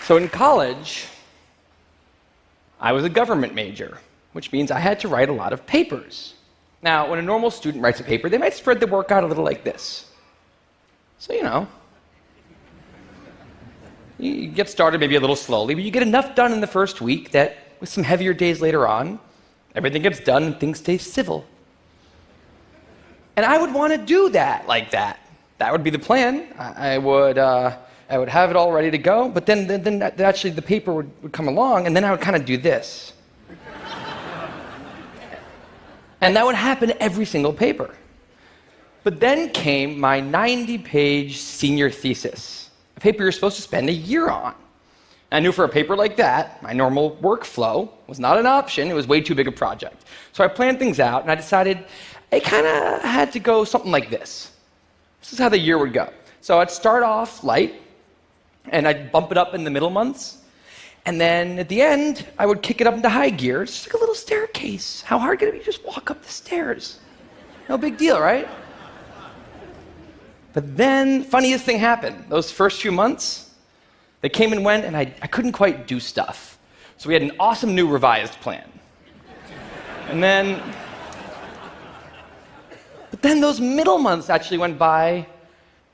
So in college, I was a government major, which means I had to write a lot of papers. Now, when a normal student writes a paper, they might spread the work out a little like this. So, you get started maybe a little slowly, but you get enough done in the first week that with some heavier days later on, everything gets done and things stay civil. And I would want to do that like that. That would be the plan. I would have it all ready to go, but then actually the paper would come along, and then I would kind of do this. And that would happen every single paper. But then came my 90-page senior thesis, a paper you're supposed to spend a year on. I knew for a paper like that, my normal workflow was not an option. It was way too big a project. So I planned things out, and I decided I kind of had to go something like this. This is how the year would go. So I'd start off light, and I'd bump it up in the middle months. And then at the end, I would kick it up into high gear. It's just like a little staircase. How hard could it be to just walk up the stairs? No big deal, right? But then, funniest thing happened. Those first few months, they came and went, and I couldn't quite do stuff. So we had an awesome new revised plan. But then those middle months actually went by,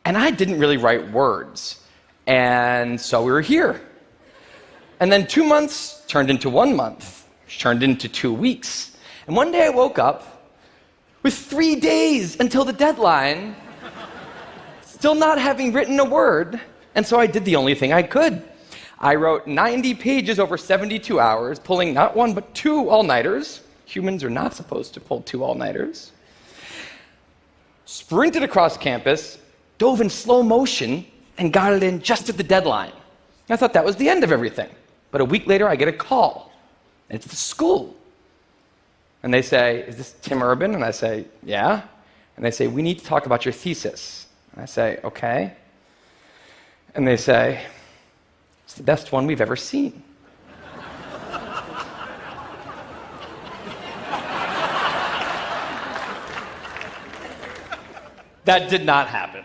and I didn't really write words. And so we were here. And then 2 months turned into 1 month, which turned into 2 weeks. And one day I woke up with 3 days until the deadline, still not having written a word, and so I did the only thing I could. I wrote 90 pages over 72 hours, pulling not one but 2 all-nighters. Humans are not supposed to pull 2 all-nighters. Sprinted across campus, dove in slow motion, and got it in just at the deadline. I thought that was the end of everything. But a week later, I get a call. And it's the school. And they say, "Is this Tim Urban?" And I say, "Yeah." And they say, "We need to talk about your thesis." And I say, "Okay." And they say, "It's the best one we've ever seen." That did not happen.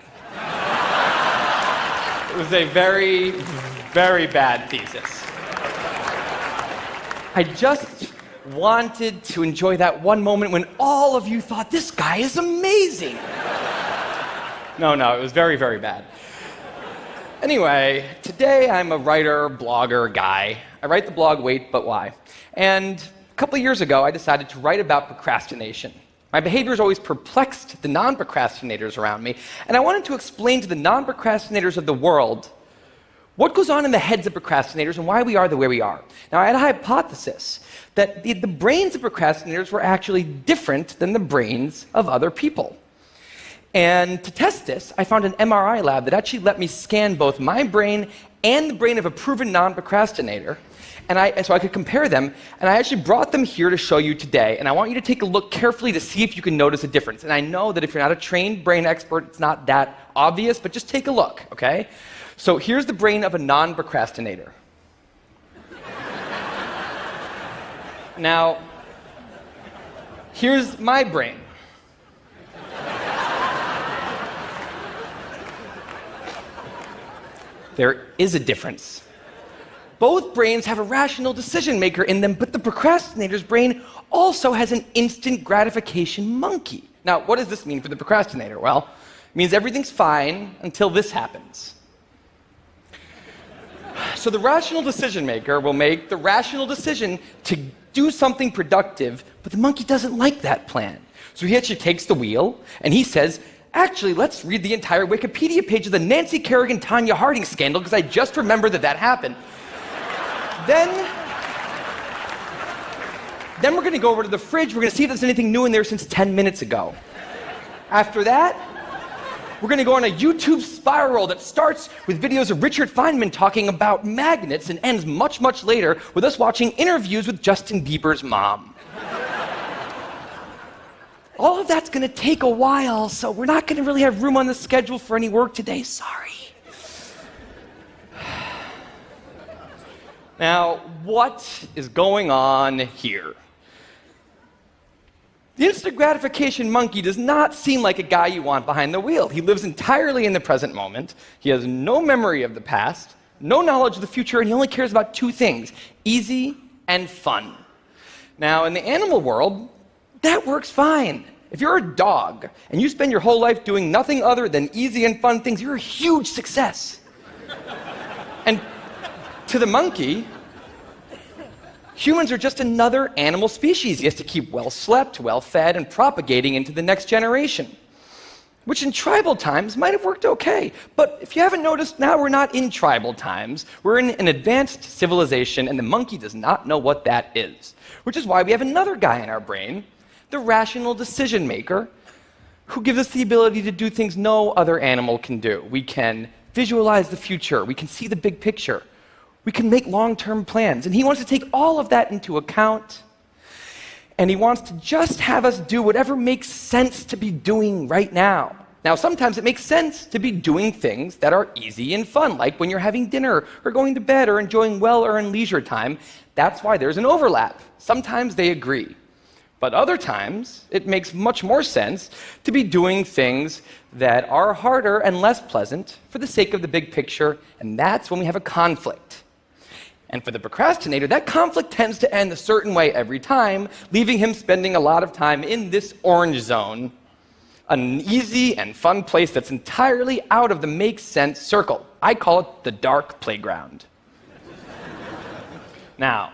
It was a very, very bad thesis. I just wanted to enjoy that one moment when all of you thought, "This guy is amazing." No, it was very, very bad. Anyway, today I'm a writer, blogger guy. I write the blog Wait, But Why? And a couple of years ago, I decided to write about procrastination. My behavior has always perplexed the non-procrastinators around me, and I wanted to explain to the non-procrastinators of the world what goes on in the heads of procrastinators and why we are the way we are. Now, I had a hypothesis that the brains of procrastinators were actually different than the brains of other people. And to test this, I found an MRI lab that actually let me scan both my brain and the brain of a proven non-procrastinator, so I could compare them, and I actually brought them here to show you today, and I want you to take a look carefully to see if you can notice a difference. And I know that if you're not a trained brain expert, it's not that obvious, but just take a look, okay? So here's the brain of a non-procrastinator. Now, here's my brain. There is a difference. Both brains have a rational decision maker in them, but the procrastinator's brain also has an instant gratification monkey. Now, what does this mean for the procrastinator? Well, it means everything's fine until this happens. So the rational decision maker will make the rational decision to do something productive, but the monkey doesn't like that plan. So he actually takes the wheel, and he says, "Actually, let's read the entire Wikipedia page of the Nancy Kerrigan-Tanya Harding scandal, because I just remembered that happened. Then we're going to go over to the fridge. We're going to see if there's anything new in there since 10 minutes ago. After that, we're going to go on a YouTube spiral that starts with videos of Richard Feynman talking about magnets and ends much, much later with us watching interviews with Justin Bieber's mom. All of that's going to take a while, so we're not going to really have room on the schedule for any work today. Sorry." Now, what is going on here? The instant gratification monkey does not seem like a guy you want behind the wheel. He lives entirely in the present moment. He has no memory of the past, no knowledge of the future, and he only cares about two things: easy and fun. Now, in the animal world, that works fine. If you're a dog and you spend your whole life doing nothing other than easy and fun things, you're a huge success. And to the monkey, humans are just another animal species. He has to keep well slept, well fed, and propagating into the next generation, which in tribal times might have worked okay. But if you haven't noticed, now we're not in tribal times. We're in an advanced civilization, and the monkey does not know what that is, which is why we have another guy in our brain, the rational decision maker, who gives us the ability to do things no other animal can do. We can visualize the future. We can see the big picture. We can make long-term plans. And he wants to take all of that into account. And he wants to just have us do whatever makes sense to be doing right now. Now, sometimes it makes sense to be doing things that are easy and fun, like when you're having dinner or going to bed or enjoying well-earned leisure time. That's why there's an overlap. Sometimes they agree. But other times, it makes much more sense to be doing things that are harder and less pleasant for the sake of the big picture, and that's when we have a conflict. And for the procrastinator, that conflict tends to end a certain way every time, leaving him spending a lot of time in this orange zone, an easy and fun place that's entirely out of the make sense circle. I call it the dark playground. Now,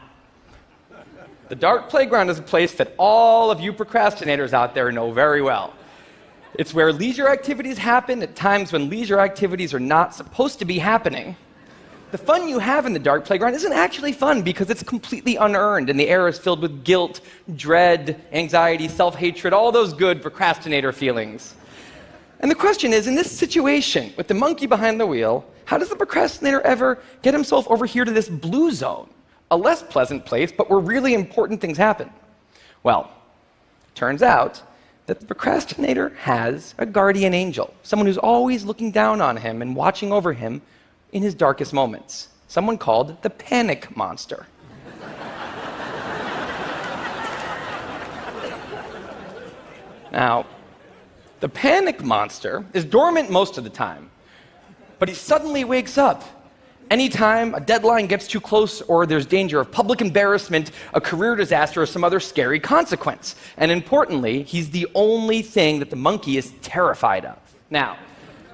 the dark playground is a place that all of you procrastinators out there know very well. It's where leisure activities happen at times when leisure activities are not supposed to be happening. The fun you have in the dark playground isn't actually fun because it's completely unearned, and the air is filled with guilt, dread, anxiety, self-hatred, all those good procrastinator feelings. And the question is, in this situation, with the monkey behind the wheel, how does the procrastinator ever get himself over here to this blue zone? A less pleasant place, but where really important things happen. Well, turns out that the procrastinator has a guardian angel, someone who's always looking down on him and watching over him in his darkest moments, someone called the panic monster. Now, the panic monster is dormant most of the time, but he suddenly wakes up anytime a deadline gets too close or there's danger of public embarrassment, a career disaster, or some other scary consequence. And importantly, he's the only thing that the monkey is terrified of. Now,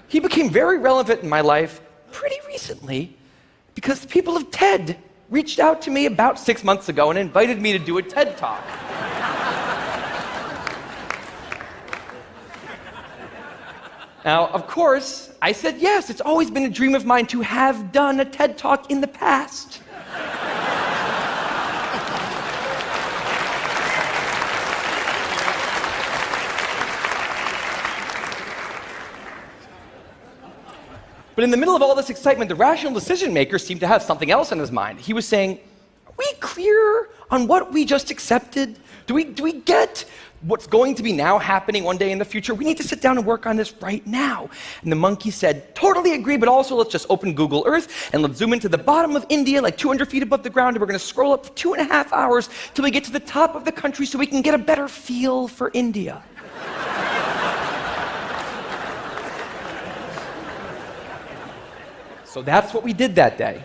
he became very relevant in my life pretty recently because the people of TED reached out to me about 6 months ago and invited me to do a TED Talk. Now, of course, I said yes. It's always been a dream of mine to have done a TED Talk in the past. But in the middle of all this excitement, the rational decision maker seemed to have something else on his mind. He was saying, are we clear on what we just accepted? Do we get what's going to be now happening one day in the future? We need to sit down and work on this right now. And the monkey said, totally agree, but also let's just open Google Earth and let's zoom into the bottom of India, like 200 feet above the ground, and we're going to scroll up for 2.5 hours till we get to the top of the country so we can get a better feel for India. So that's what we did that day.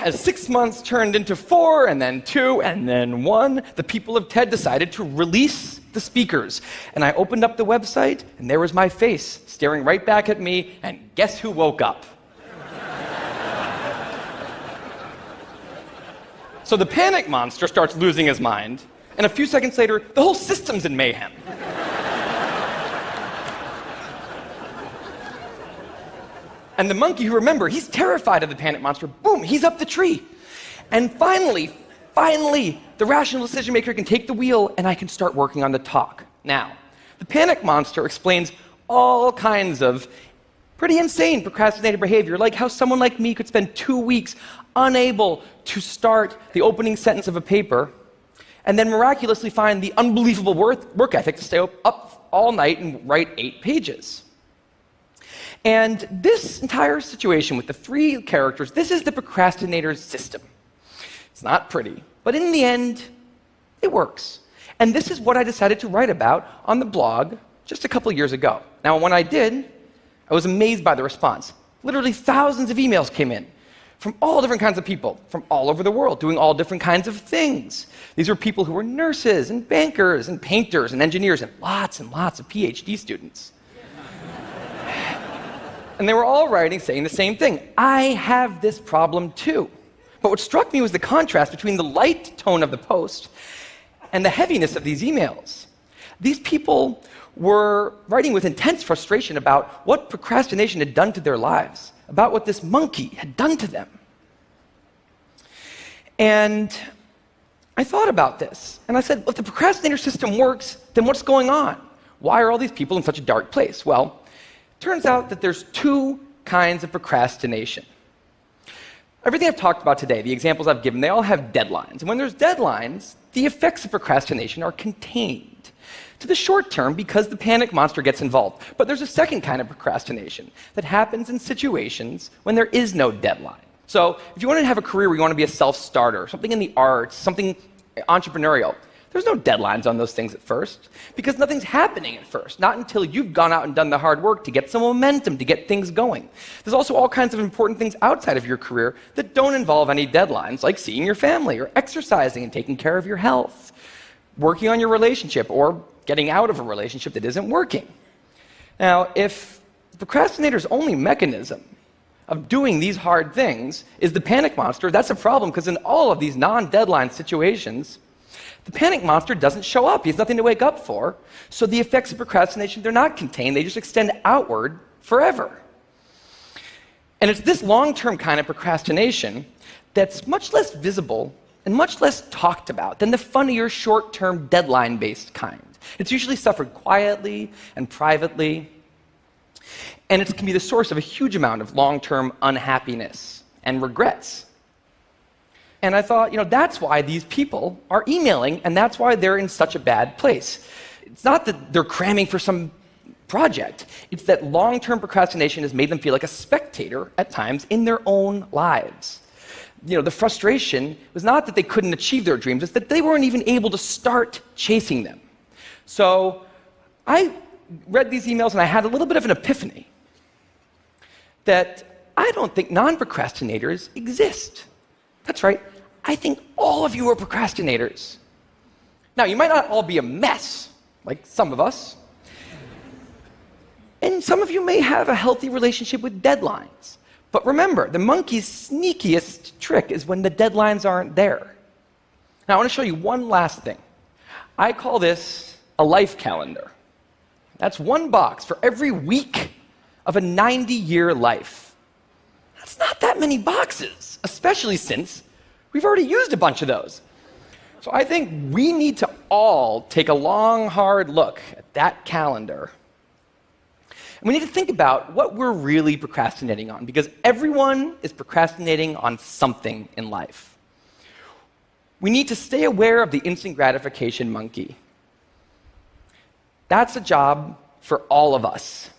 As 6 months turned into 4, and then 2, and then 1, the people of TED decided to release the speakers. And I opened up the website, and there was my face staring right back at me, and guess who woke up? So the panic monster starts losing his mind, and a few seconds later, the whole system's in mayhem. And the monkey, who, remember, he's terrified of the panic monster, boom, he's up the tree. And finally, the rational decision maker can take the wheel and I can start working on the talk. Now, the panic monster explains all kinds of pretty insane procrastinated behavior, like how someone like me could spend 2 weeks unable to start the opening sentence of a paper and then miraculously find the unbelievable work ethic to stay up all night and write 8 pages. And this entire situation with the 3 characters, this is the procrastinator's system. It's not pretty, but in the end, it works. And this is what I decided to write about on the blog just a couple years ago. Now, when I did, I was amazed by the response. Literally thousands of emails came in from all different kinds of people, from all over the world, doing all different kinds of things. These were people who were nurses and bankers and painters and engineers and lots of PhD students. And they were all writing saying the same thing. I have this problem too. But what struck me was the contrast between the light tone of the post and the heaviness of these emails. These people were writing with intense frustration about what procrastination had done to their lives, about what this monkey had done to them. And I thought about this, and I said, if the procrastinator system works, then what's going on? Why are all these people in such a dark place? Well, it turns out that there's two kinds of procrastination. Everything I've talked about today, the examples I've given, they all have deadlines. And when there's deadlines, the effects of procrastination are contained to the short term because the panic monster gets involved. But there's a second kind of procrastination that happens in situations when there is no deadline. So if you want to have a career where you want to be a self-starter, something in the arts, something entrepreneurial, there's no deadlines on those things at first because nothing's happening at first, not until you've gone out and done the hard work to get some momentum, to get things going. There's also all kinds of important things outside of your career that don't involve any deadlines, like seeing your family or exercising and taking care of your health, working on your relationship, or getting out of a relationship that isn't working. Now, if the procrastinator's only mechanism of doing these hard things is the panic monster, that's a problem because in all of these non-deadline situations, the panic monster doesn't show up. He has nothing to wake up for. So the effects of procrastination, they're not contained. They just extend outward forever. And it's this long-term kind of procrastination that's much less visible and much less talked about than the funnier, short-term, deadline-based kind. It's usually suffered quietly and privately, and it can be the source of a huge amount of long-term unhappiness and regrets. And I thought, that's why these people are emailing, and that's why they're in such a bad place. It's not that they're cramming for some project. It's that long-term procrastination has made them feel like a spectator at times in their own lives. The frustration was not that they couldn't achieve their dreams, it's that they weren't even able to start chasing them. So I read these emails and I had a little bit of an epiphany that I don't think non-procrastinators exist. That's right, I think all of you are procrastinators. Now, you might not all be a mess, like some of us, and some of you may have a healthy relationship with deadlines. But remember, the monkey's sneakiest trick is when the deadlines aren't there. Now, I want to show you one last thing. I call this a life calendar. That's one box for every week of a 90-year life. That's not that many boxes, especially since we've already used a bunch of those. So I think we need to all take a long, hard look at that calendar. And we need to think about what we're really procrastinating on, because everyone is procrastinating on something in life. We need to stay aware of the instant gratification monkey. That's a job for all of us.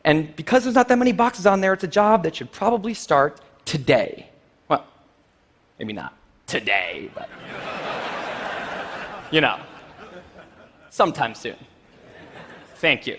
And because there's not that many boxes on there, it's a job that should probably start today. Well, maybe not today, but sometime soon. Thank you.